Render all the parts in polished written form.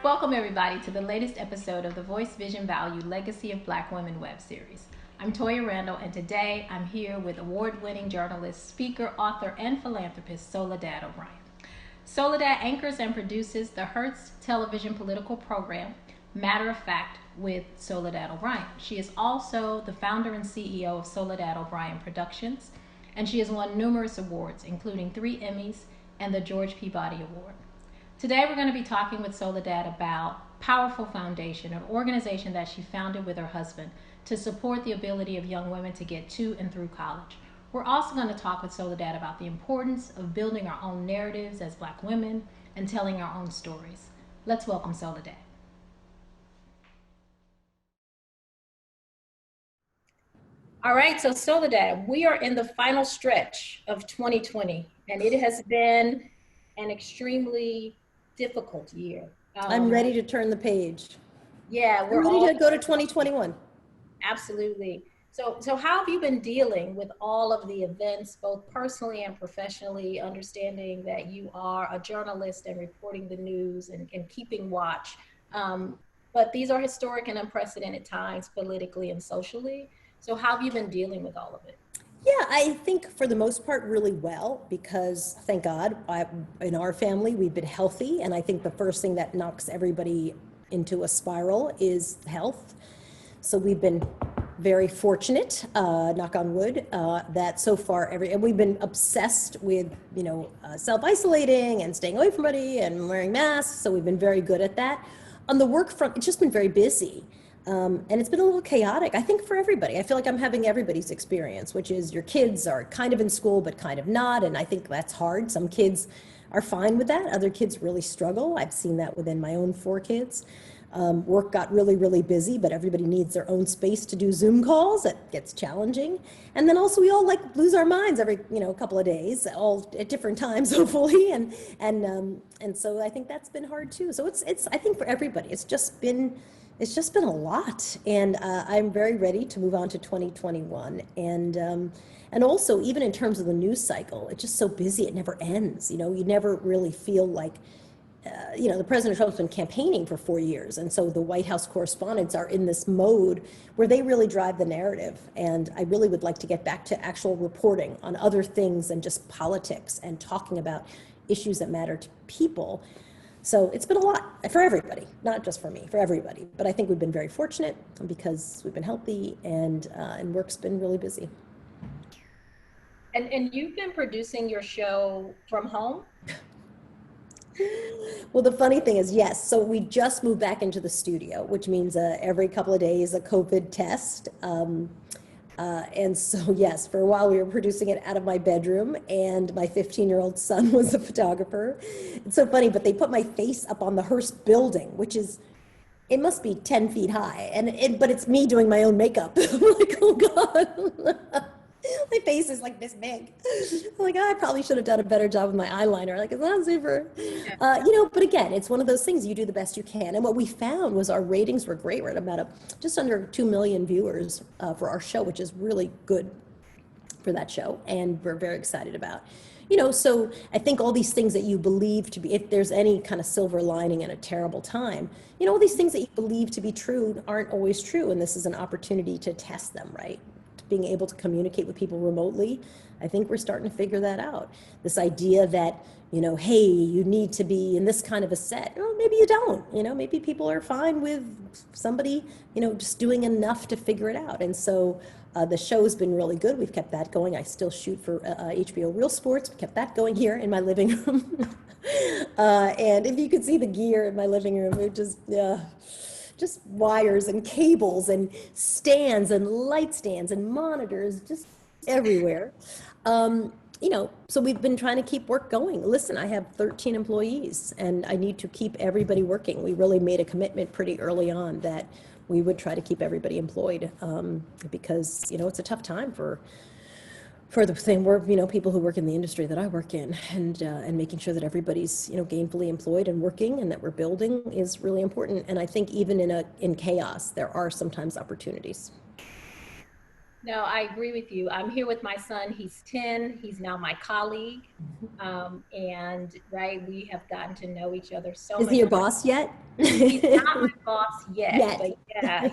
Welcome, everybody, to the latest episode of the Voice, Vision, Value Legacy of Black Women web series. I'm Toya Randall, and today I'm here with award winning journalist, speaker, author, and philanthropist Soledad O'Brien. Soledad anchors and produces the Hertz television political program, Matter of Fact, with Soledad O'Brien. She is also the founder and CEO of Soledad O'Brien Productions, and she has won numerous awards, including 3 Emmys and the George Peabody Award. Today we're going to be talking with Soledad about Powerful Foundation, an organization that she founded with her husband to support the ability of young women to get to and through college. We're also going to talk with Soledad about the importance of building our own narratives as Black women and telling our own stories. Let's welcome Soledad. All right, so Soledad, we are in the final stretch of 2020, and it has been an extremely difficult year. I'm ready to turn the page. Yeah, we're ready to go to 2021. Absolutely. So how have you been dealing with all of the events, both personally and professionally, understanding that you are a journalist and reporting the news and keeping watch? But these are historic and unprecedented times politically and socially. So how have you been dealing with all of it? Yeah, I think for the most part really well, because thank God in our family we've been healthy, and I think the first thing that knocks everybody into a spiral is health. So we've been very fortunate, knock on wood, that so far and we've been obsessed with self-isolating and staying away from everybody and wearing masks. So we've been very good at that. On the work front, it's just been very busy. And it's been a little chaotic, I think, for everybody. I feel like I'm having everybody's experience, which is your kids are kind of in school, but kind of not. And I think that's hard. Some kids are fine with that. Other kids really struggle. I've seen that within my own 4 kids. Work got really, really busy, but everybody needs their own space to do Zoom calls. That gets challenging. And then also we all lose our minds every, couple of days, all at different times, hopefully. And so I think that's been hard too. So it's I think for everybody, it's just been a lot, and I'm very ready to move on to 2021. And also, even in terms of the news cycle, it's just so busy, it never ends. You never really feel like, the President Trump's been campaigning for 4 years, and so the White House correspondents are in this mode where they really drive the narrative. And I really would like to get back to actual reporting on other things than just politics and talking about issues that matter to people. So it's been a lot for everybody, not just for me, for everybody. But I think we've been very fortunate because we've been healthy, and work's been really busy. And you've been producing your show from home? Well, the funny thing is, yes. So we just moved back into the studio, which means every couple of days a COVID test. And so, yes, for a while we were producing it out of my bedroom, and my 15-year-old son was a photographer. It's so funny, but they put my face up on the Hearst building, which it must be 10 feet high. But it's me doing my own makeup. I'm like, oh God. My face is like this big. I'm like, I probably should have done a better job with my eyeliner. Like, it's not super, but again, it's one of those things, you do the best you can. And what we found was our ratings were great. We're at about just under 2 million viewers for our show, which is really good for that show. And we're very excited about, so I think all these things that you believe to be, if there's any kind of silver lining in a terrible time, all these things that you believe to be true aren't always true. And this is an opportunity to test them, right? Being able to communicate with people remotely, I think we're starting to figure that out. This idea that, hey, you need to be in this kind of a set. Well, maybe you don't, maybe people are fine with somebody, just doing enough to figure it out. And so the show's been really good. We've kept that going. I still shoot for HBO Real Sports. We kept that going here in my living room. And if you could see the gear in my living room, it just wires and cables and stands and light stands and monitors just everywhere. So we've been trying to keep work going. Listen, I have 13 employees and I need to keep everybody working. We really made a commitment pretty early on that we would try to keep everybody employed because, it's a tough time for the thing, we're people who work in the industry that I work in, and making sure that everybody's gainfully employed and working, and that we're building is really important. And I think even in chaos, there are sometimes opportunities. No, I agree with you. I'm here with my son. He's 10. He's now my colleague. And right, we have gotten to know each other so Is he much your more. boss yet? He's not my boss yet, Yet. but yeah,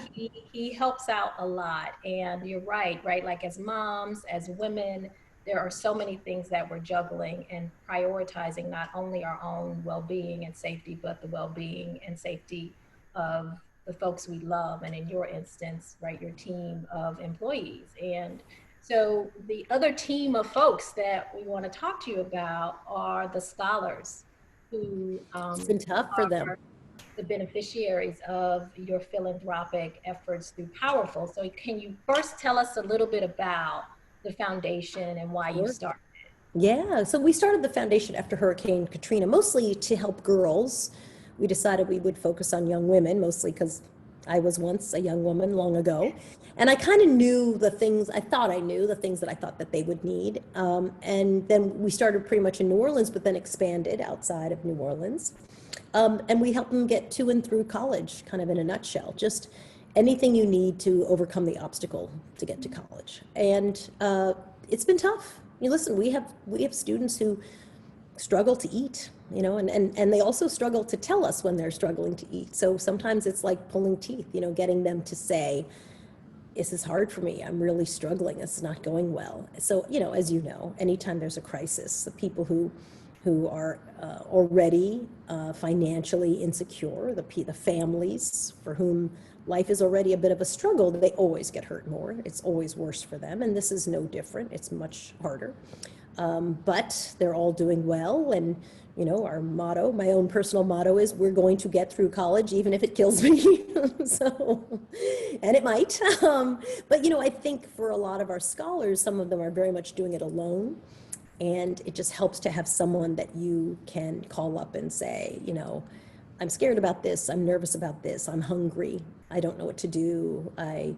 he helps out a lot. And you're right, right? Like as moms, as women, there are so many things that we're juggling and prioritizing not only our own well-being and safety, but the well-being and safety of the folks we love. And in your instance, right, your team of employees. And so the other team of folks that we want to talk to you about are the scholars who It's been tough for them. are the beneficiaries of your philanthropic efforts through Powerful. So can you first tell us a little bit about the foundation and why you Sure. started? Yeah, so we started the foundation after Hurricane Katrina, mostly to help girls. We decided we would focus on young women, mostly because I was once a young woman long ago. And I kind of knew the things, I thought I knew the things that I thought that they would need. And then we started pretty much in New Orleans, but then expanded outside of New Orleans. And we help them get to and through college, kind of in a nutshell. Just anything you need to overcome the obstacle to get to college. And it's been tough. You listen, we have students who struggle to eat, and they also struggle to tell us when they're struggling to eat. So sometimes it's like pulling teeth, getting them to say, this is hard for me. I'm really struggling. It's not going well. So, as you know, anytime there's a crisis, the people who are already financially insecure, the families for whom life is already a bit of a struggle, they always get hurt more. It's always worse for them, and this is no different. It's much harder. But they're all doing well, and our motto, my own personal motto, is we're going to get through college even if it kills me. So, and it might. But I think for a lot of our scholars, some of them are very much doing it alone. And it just helps to have someone that you can call up and say, I'm scared about this. I'm nervous about this. I'm hungry. I don't know what to do. I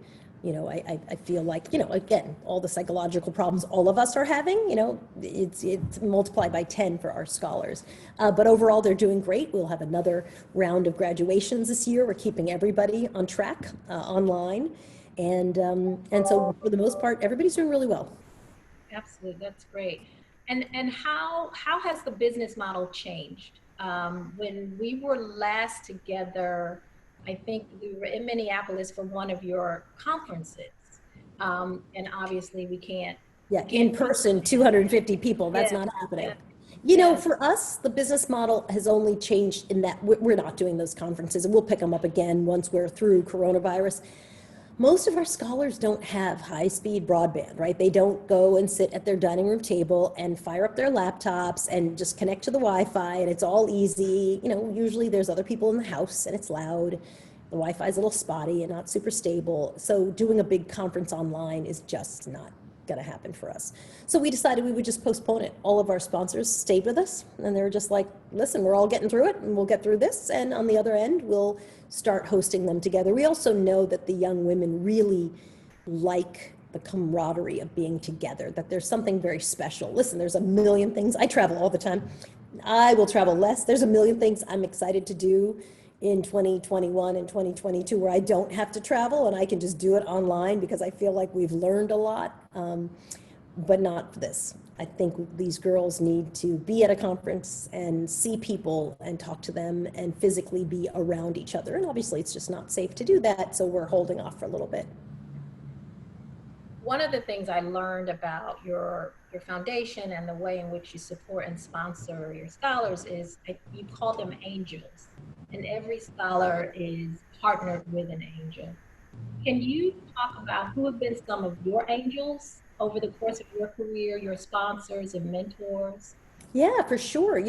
feel like, again, all the psychological problems all of us are having, it's multiplied by 10 for our scholars. But overall, they're doing great. We'll have another round of graduations this year. We're keeping everybody on track online. And so for the most part, everybody's doing really well. Absolutely, that's great. And how has the business model changed? When we were last together, I think we were in Minneapolis for one of your conferences, and obviously we can't. Yeah, in person, 250 people, that's Yeah, not happening. yes. For us, the business model has only changed in that we're not doing those conferences, and we'll pick them up again once we're through coronavirus. Most of our scholars don't have high-speed broadband, right? They don't go and sit at their dining room table and fire up their laptops and just connect to the Wi-Fi, and it's all easy. Usually there's other people in the house and it's loud. The Wi-Fi is a little spotty and not super stable. So doing a big conference online is just not going to happen for us. So we decided we would just postpone it. All of our sponsors stayed with us, and they were just like, listen, we're all getting through it, and we'll get through this, and on the other end, we'll start hosting them together. We also know that the young women really like the camaraderie of being together, that there's something very special. Listen, there's a million things. I travel all the time. I will travel less. There's a million things I'm excited to do in 2021 and 2022 where I don't have to travel and I can just do it online because I feel like we've learned a lot, but not for this. I think these girls need to be at a conference and see people and talk to them and physically be around each other. And obviously it's just not safe to do that, so we're holding off for a little bit. One of the things I learned about your foundation and the way in which you support and sponsor your scholars is you call them angels, and every scholar is partnered with an angel. Can you talk about who have been some of your angels over the course of your career, your sponsors and mentors? Yeah, for sure.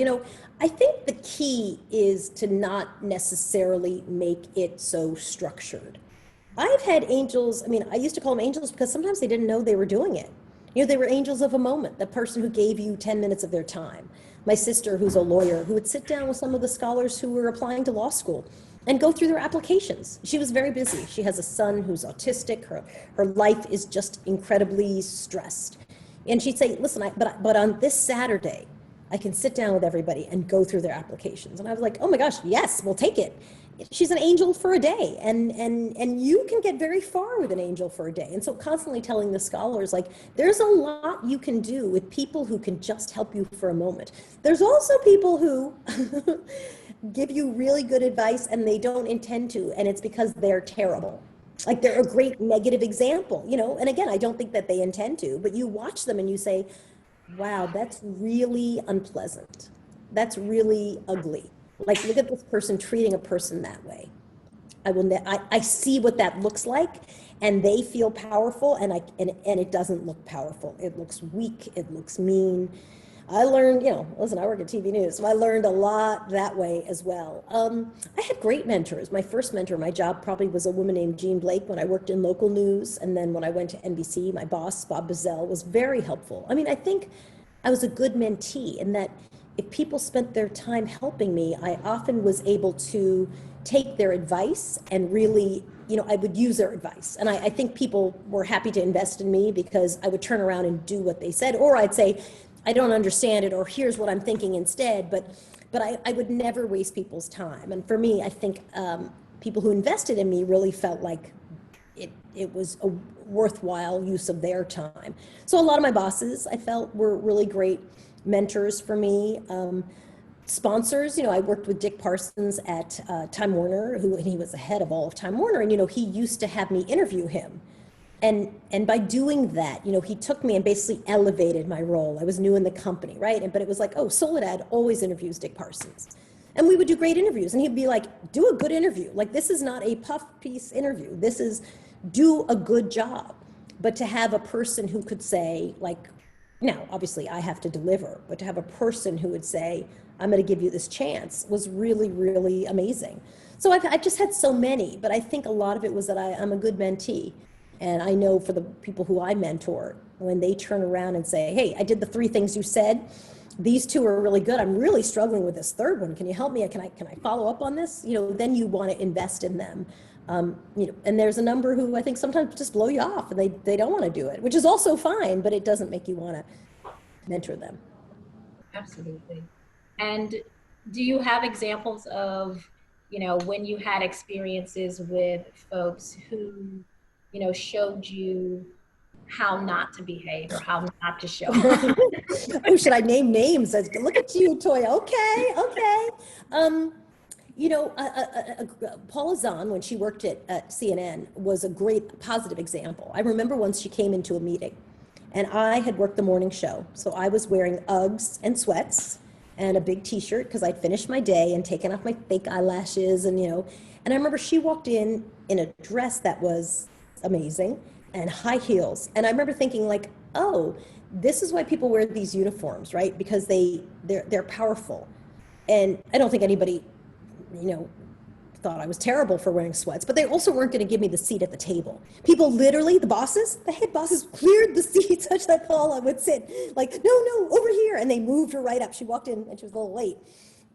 I think the key is to not necessarily make it so structured. I've had angels, I used to call them angels because sometimes they didn't know they were doing it. They were angels of a moment, the person who gave you 10 minutes of their time. My sister, who's a lawyer, who would sit down with some of the scholars who were applying to law school and go through their applications. She was very busy. She has a son who's autistic. Her life is just incredibly stressed. And she'd say, listen, but on this Saturday, I can sit down with everybody and go through their applications. And I was like, oh my gosh, yes, we'll take it. She's an angel for a day, and you can get very far with an angel for a day. And so constantly telling the scholars, like, there's a lot you can do with people who can just help you for a moment. There's also people who give you really good advice and they don't intend to, and it's because they're terrible. Like, they're a great negative example, you know. And again, I don't think that they intend to, but you watch them and you say, wow, that's really unpleasant. That's really ugly. Like, look at this person treating a person that way. I see what that looks like, and they feel powerful, and it doesn't look powerful. It looks weak. It looks mean. I learned, you know, listen, I work at TV News, so I learned a lot that way as well. I had great mentors. My first mentor, my job probably was a woman named Jean Blake when I worked in local news, and then when I went to NBC, my boss, Bob Bazell, was very helpful. I mean, I think I was a good mentee in that if people spent their time helping me, I often was able to take their advice and really, you know, I would use their advice. And I think people were happy to invest in me because I would turn around and do what they said, or I'd say, I don't understand it, or here's what I'm thinking instead, but I would never waste people's time. And for me, I think people who invested in me really felt like it was a worthwhile use of their time. So a lot of my bosses, I felt, were really great mentors for me. Sponsors, you know, I worked with Dick Parsons at Time Warner, and he was the head of all of Time Warner, and, you know, he used to have me interview him. And by doing that, you know, he took me and basically elevated my role. I was new in the company, right? But it was like, oh, Soledad always interviews Dick Parsons. And we would do great interviews. And he'd be like, do a good interview. Like, this is not a puff piece interview. This is, do a good job. But to have a person who could say, like, now, obviously I have to deliver, but to have a person who would say, I'm going to give you this chance, was really, really amazing. So I've just had so many, but I think a lot of it was that I'm a good mentee. And I know for the people who I mentor, when they turn around and say, hey, I did the 3 things you said, these 2 are really good. I'm really struggling with this 3rd one. Can you help me? Can I follow up on this? You know, then you want to invest in them. You know, and there's a number who I think sometimes just blow you off and they don't want to do it, which is also fine, but it doesn't make you want to mentor them. Absolutely. And do you have examples of, you know, when you had experiences with folks who, you know, showed you how not to behave or how not to show up? Oh, should I name names? Look at you, Toya. Okay. You know, Paula Zahn, when she worked at CNN, was a great positive example. I remember once she came into a meeting, and I had worked the morning show. So I was wearing Uggs and sweats and a big t-shirt because I'd finished my day and taken off my fake eyelashes and, you know, and I remember she walked in a dress that was amazing and high heels. And I remember thinking, like, oh, this is why people wear these uniforms, right? Because they're powerful. And I don't think anybody, you know, thought I was terrible for wearing sweats, but they also weren't going to give me the seat at the table. People literally, the head bosses cleared the seat such that Paula would sit like, no, over here. And they moved her right up. She walked in and she was a little late,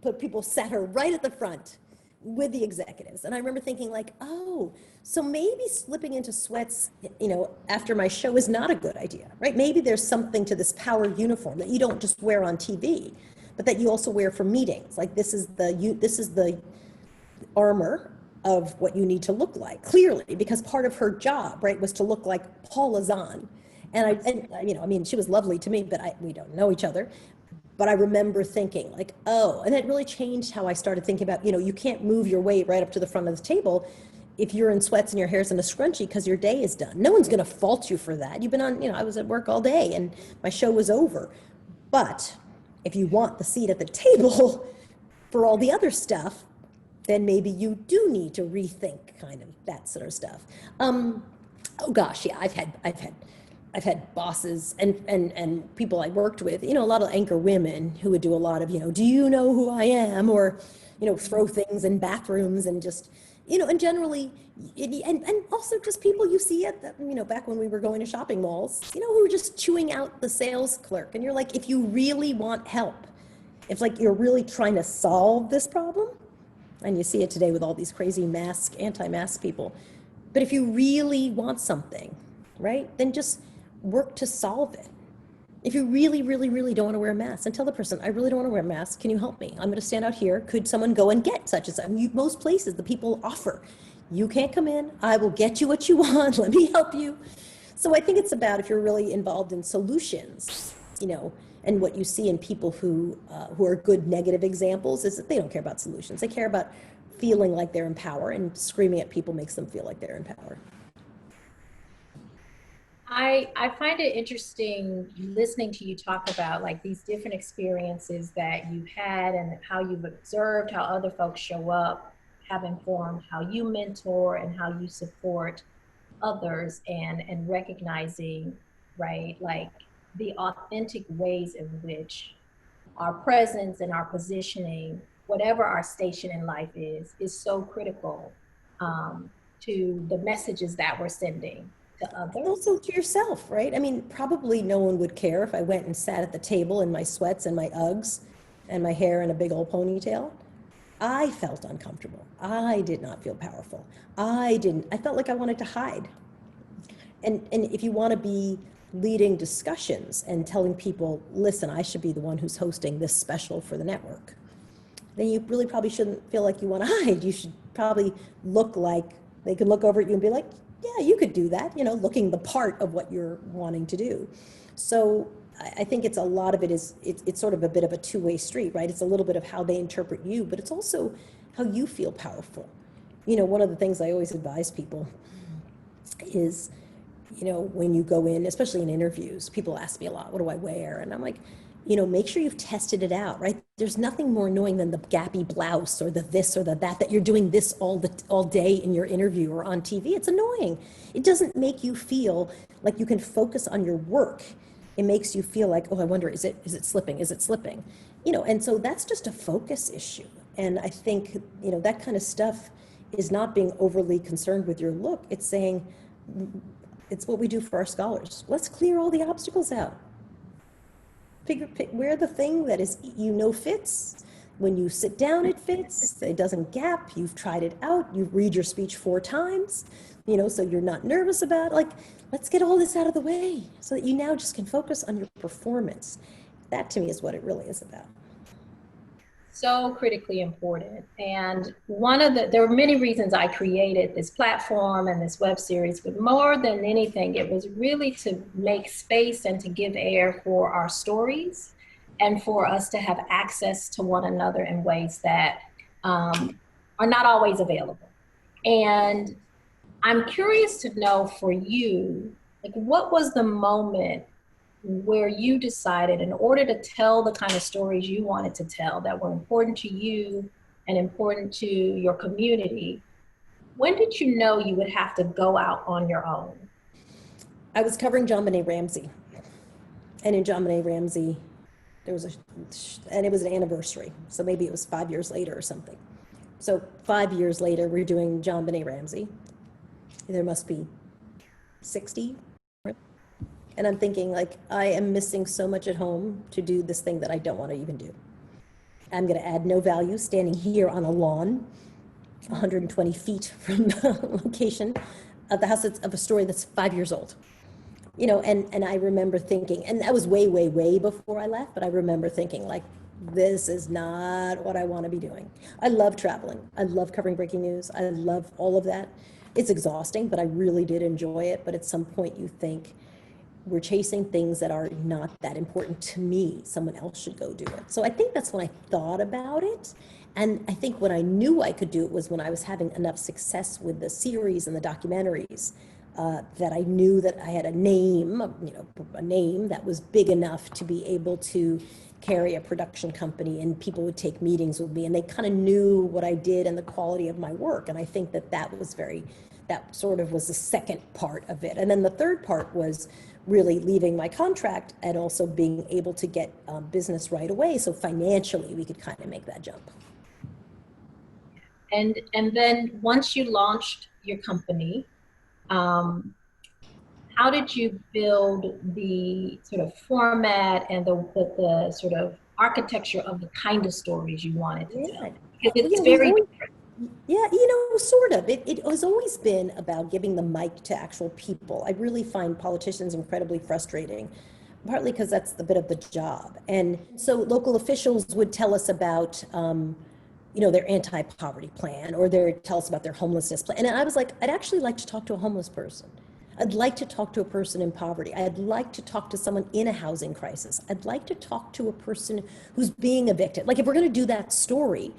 but people sat her right at the front with the executives. And I remember thinking, like, oh, so maybe slipping into sweats, you know, after my show is not a good idea, right? Maybe there's something to this power uniform that you don't just wear on TV, but that you also wear for meetings. Like, this is the armor of what you need to look like, clearly, because part of her job, right, was to look like Paula Zahn. And you know, I mean, she was lovely to me, but we don't know each other. But I remember thinking, like, oh, and it really changed how I started thinking about, you know, you can't move your weight right up to the front of the table if you're in sweats and your hair's in a scrunchie because your day is done. No one's going to fault you for that. You've been on, you know, I was at work all day and my show was over. But if you want the seat at the table for all the other stuff, then maybe you do need to rethink kind of that sort of stuff. Oh gosh, yeah, I've had bosses and people I worked with, you know, a lot of anchor women who would do a lot of, you know, do you know who I am? Or, you know, throw things in bathrooms and just, you know, and generally, and also just people you see at the, you know, back when we were going to shopping malls, you know, who were just chewing out the sales clerk. And you're like, if you really want help, if like you're really trying to solve this problem, and you see it today with all these crazy anti-mask people, but if you really want something, right, then just work to solve it. If you really, really, really don't want to wear a mask, then tell the person, I really don't want to wear a mask. Can you help me? I'm going to stand out here. Could someone go and get such and such? Most places, the people offer. You can't come in. I will get you what you want. Let me help you. So I think it's about, if you're really involved in solutions, and what you see in people who are good negative examples is that they don't care about solutions. They care about feeling like they're in power, and screaming at people makes them feel like they're in power. I find it interesting listening to you talk about like these different experiences that you've had and how you've observed how other folks show up, have informed how you mentor and how you support others, and recognizing, right, like the authentic ways in which our presence and our positioning, whatever our station in life is so critical to the messages that we're sending to others. Also to yourself, right? I mean, probably no one would care if I went and sat at the table in my sweats and my Uggs and my hair in a big old ponytail. I felt uncomfortable. I did not feel powerful. I felt like I wanted to hide. And if you want to be leading discussions and telling people, listen, I should be the one who's hosting this special for the network, then you really probably shouldn't feel like you want to hide. You should probably look like they can look over at you and be like, yeah, you could do that, looking the part of what you're wanting to do. So I think it's a lot of it is, it's sort of a bit of a two-way street, right? It's a little bit of how they interpret you, but it's also how you feel powerful. One of the things I always advise people is, when you go in, especially in interviews, people ask me a lot, what do I wear? And I'm like, make sure you've tested it out, right? There's nothing more annoying than the gappy blouse or the this or the that you're doing this all day in your interview or on TV. It's annoying. It doesn't make you feel like you can focus on your work. It makes you feel like, oh, I wonder, is it slipping? Is it slipping? And so that's just a focus issue. And I think, that kind of stuff is not being overly concerned with your look. It's saying, it's what we do for our scholars. Let's clear all the obstacles out. Wear the thing that is, fits. When you sit down, it fits. It doesn't gap. You've tried it out. You read your speech 4 times, so you're not nervous about it. Like, let's get all this out of the way so that you now just can focus on your performance. That to me is what it really is about. So critically important. And there were many reasons I created this platform and this web series, but more than anything, it was really to make space and to give air for our stories and for us to have access to one another in ways that are not always available. And I'm curious to know for you, like, what was the moment where you decided, in order to tell the kind of stories you wanted to tell that were important to you and important to your community, when did you know you would have to go out on your own? I was covering JonBenet Ramsey. And in JonBenet Ramsey, and it was an anniversary. So maybe it was 5 years later or something. So 5 years later, we're doing JonBenet Ramsey. There must be 60. And I'm thinking, like, I am missing so much at home to do this thing that I don't want to even do. I'm going to add no value standing here on a lawn, 120 feet from the location of the house of a story that's 5 years old. And I remember thinking, and that was way, way, way before I left, but I remember thinking, like, this is not what I want to be doing. I love traveling. I love covering breaking news. I love all of that. It's exhausting, but I really did enjoy it. But at some point you think, we're chasing things that are not that important to me. Someone else should go do it. So I think that's when I thought about it. And I think when I knew I could do it was when I was having enough success with the series and the documentaries that I knew that I had a name that was big enough to be able to carry a production company, and people would take meetings with me and they kind of knew what I did and the quality of my work. And I think that sort of was the second part of it. And then the third part was really leaving my contract and also being able to get business right away. So financially, we could kind of make that jump. And then once you launched your company, how did you build the sort of format and the sort of architecture of the kind of stories you wanted to tell? Because it's very different. Yeah, sort of. It has always been about giving the mic to actual people. I really find politicians incredibly frustrating partly because that's the bit of the job. And so local officials would tell us about, their anti-poverty plan, or they tell us about their homelessness plan. And I was like, I'd actually like to talk to a homeless person. I'd like to talk to a person in poverty. I'd like to talk to someone in a housing crisis. I'd like to talk to a person who's being evicted. Like, if we're going to do that story,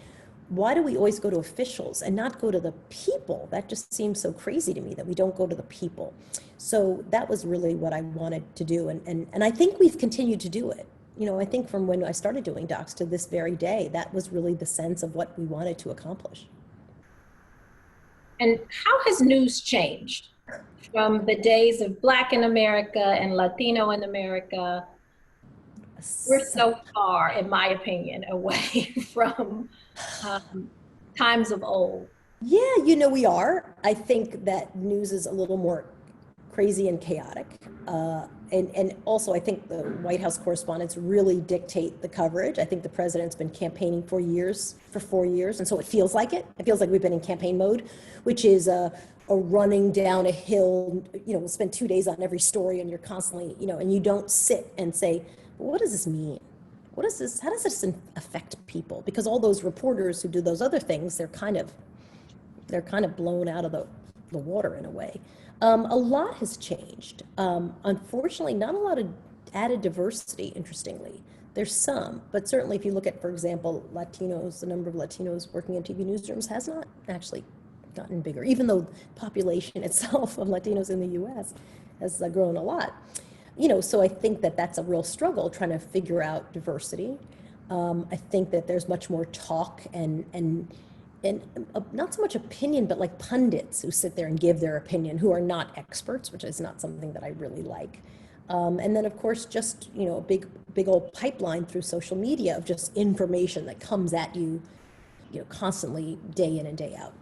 why do we always go to officials and not go to the people? That just seems so crazy to me that we don't go to the people. So that was really what I wanted to do. And I think we've continued to do it. I think from when I started doing docs to this very day, that was really the sense of what we wanted to accomplish. And how has news changed from the days of Black in America and Latino in America? We're so far, in my opinion, away from times of old. Yeah, we are. I think that news is a little more crazy and chaotic. And also, I think the White House correspondents really dictate the coverage. I think the president's been campaigning for 4 years. And so it feels like it. It feels like we've been in campaign mode, which is a running down a hill, we'll spend 2 days on every story, and you're constantly, and you don't sit and say, well, what does this mean? What is this? How does this affect people? Because all those reporters who do those other things, they're kind of blown out of the water in a way. A lot has changed. Unfortunately, not a lot of added diversity, interestingly. There's some, but certainly if you look at, for example, Latinos, the number of Latinos working in TV newsrooms has not actually gotten bigger, even though the population itself of Latinos in the US has grown a lot. So I think that that's a real struggle, trying to figure out diversity. I think that there's much more talk and not so much opinion, but like pundits who sit there and give their opinion, who are not experts, which is not something that I really like. And then, of course, just, a big old pipeline through social media of just information that comes at you, constantly, day in and day out.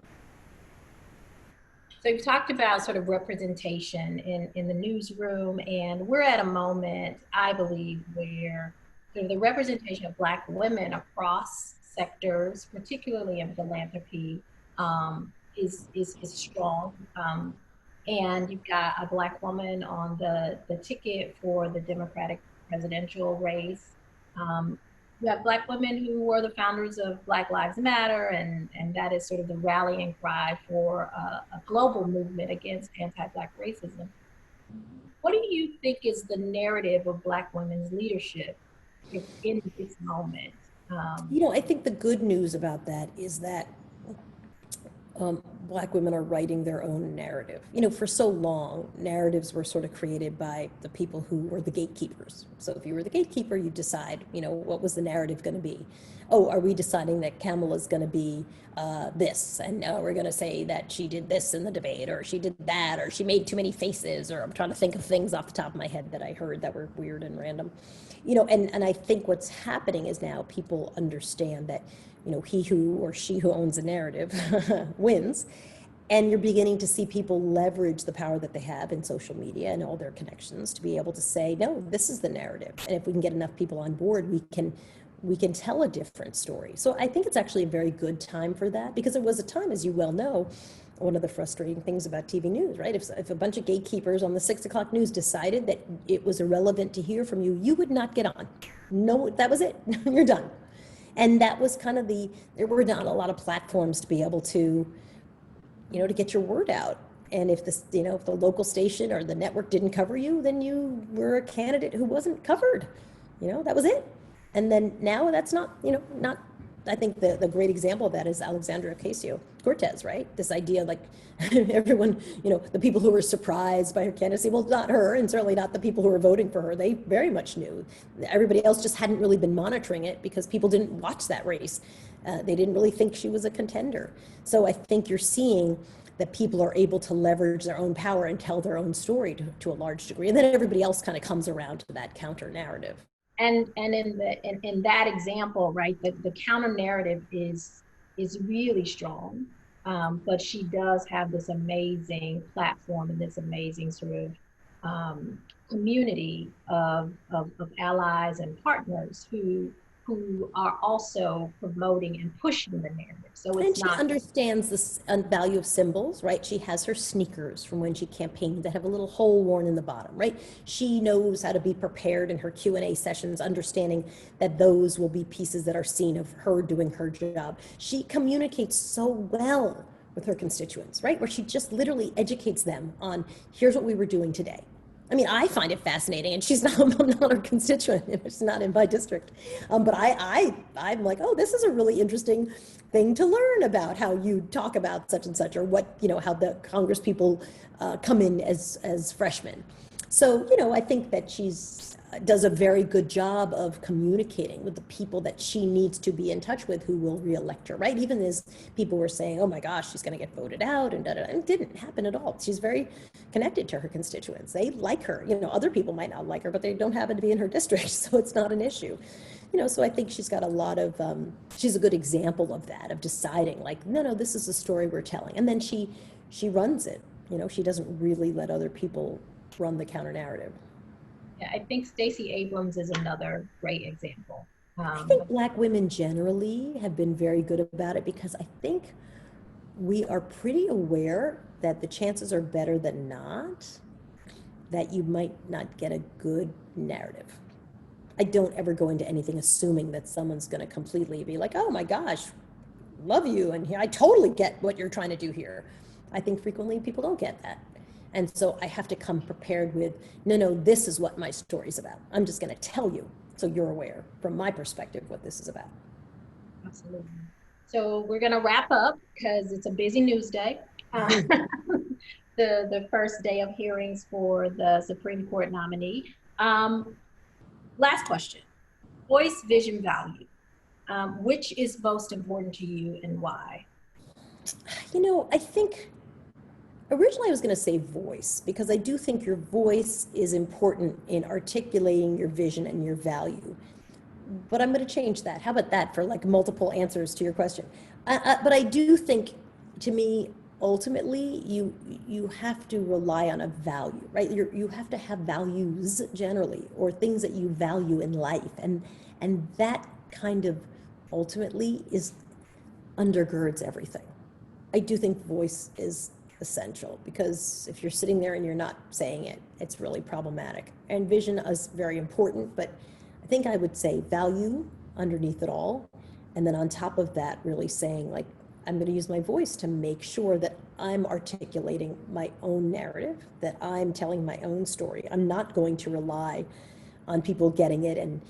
So you've talked about sort of representation in the newsroom, and we're at a moment, I believe, where the representation of Black women across sectors, particularly in philanthropy, is strong. And you've got a Black woman on the ticket for the Democratic presidential race. You have Black women who were the founders of Black Lives Matter, and that is sort of the rallying cry for a global movement against anti-Black racism. What do you think is the narrative of Black women's leadership in this moment? I think the good news about that is that Black women are writing their own narrative. For so long, narratives were sort of created by the people who were the gatekeepers. So if you were the gatekeeper, you decide, what was the narrative going to be? Oh, are we deciding that Kamala's going to be this? And we're going to say that she did this in the debate, or she did that, or she made too many faces, or I'm trying to think of things off the top of my head that I heard that were weird and random. And I think what's happening is now people understand that he who or she who owns a narrative wins. And you're beginning to see people leverage the power that they have in social media and all their connections to be able to say, no, this is the narrative. And if we can get enough people on board, we can tell a different story. So I think it's actually a very good time for that, because it was a time, as you well know, one of the frustrating things about TV news, right? If a bunch of gatekeepers on the 6 o'clock news decided that it was irrelevant to hear from you, you would not get on. No, that was it. You're done. And that was kind of there were not a lot of platforms to be able to, to get your word out. And if if the local station or the network didn't cover you, then you were a candidate who wasn't covered. That was it. And then now that's not, I think the great example of that is Alexandria Ocasio-Cortez, right? This idea, like everyone, the people who were surprised by her candidacy, well, not her, and certainly not the people who were voting for her. They very much knew. Everybody else just hadn't really been monitoring it because people didn't watch that race. They didn't really think she was a contender. So I think you're seeing that people are able to leverage their own power and tell their own story to a large degree. And then everybody else kind of comes around to that counter narrative. And in that example, right, the counter narrative is really strong, but she does have this amazing platform and this amazing sort of community of allies and partners who who are also promoting and pushing the narrative. So And it's she not, understands the value of symbols, right? She has her sneakers from when she campaigned that have a little hole worn in the bottom, right? She knows how to be prepared in her Q&A sessions, understanding that those will be pieces that are seen of her doing her job. She communicates so well with her constituents, right? Where she just literally educates them on, here's what we were doing today. I mean, I find it fascinating, and she's not, I'm not her constituent, it's not in my district. But I'm like, oh, this is a really interesting thing to learn about how you talk about such and such, or what, how the Congress people come in as freshmen. So, I think that she's does a very good job of communicating with the people that she needs to be in touch with who will reelect her, right? Even as people were saying, oh my gosh, she's going to get voted out, and da-da-da. It didn't happen at all. She's very connected to her constituents. They like her. Other people might not like her, but they don't happen to be in her district, so it's not an issue. So I think she's got a lot of, she's a good example of that, of deciding like, no, this is the story we're telling. And then she runs it. She doesn't really let other people run the counter narrative. I think Stacey Abrams is another great example. I think Black women generally have been very good about it, because I think we are pretty aware that the chances are better than not that you might not get a good narrative. I don't ever go into anything assuming that someone's going to completely be like, oh my gosh, love you, and I totally get what you're trying to do here. I think frequently people don't get that. And so I have to come prepared with, no, this is what my story's about. I'm just going to tell you so you're aware from my perspective what this is about. Absolutely. So we're going to wrap up because it's a busy news day. The first day of hearings for the Supreme Court nominee. Last question. Voice, vision, value. Which is most important to you and why? I think originally I was going to say voice, because I do think your voice is important in articulating your vision and your value. But I'm going to change that. How about that for like multiple answers to your question? But I do think, to me, ultimately, you have to rely on a value, right? You have to have values generally, or things that you value in life, and that kind of ultimately undergirds everything. I do think voice is essential, because if you're sitting there and you're not saying it, it's really problematic. And vision is very important, but I think I would say value underneath it all. And then on top of that, really saying like, I'm going to use my voice to make sure that I'm articulating my own narrative, that I'm telling my own story. I'm not going to rely on people getting it. And,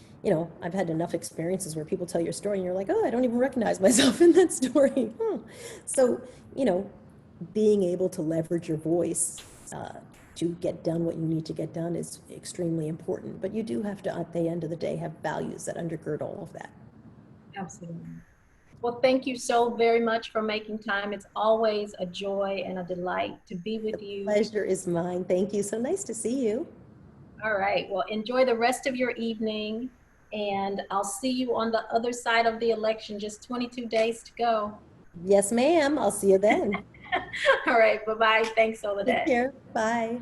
I've had enough experiences where people tell your story and you're like, oh, I don't even recognize myself in that story. So, being able to leverage your voice to get done what you need to get done is extremely important. But you do have to, at the end of the day, have values that undergird all of that. Absolutely. Well, thank you so very much for making time. It's always a joy and a delight to be with you. The pleasure is mine. Thank you. So nice to see you. All right. Well, enjoy the rest of your evening, and I'll see you on the other side of the election. Just 22 days to go. Yes, ma'am. I'll see you then. All right. Bye-bye. Thanks, Soledad. Take care. Bye.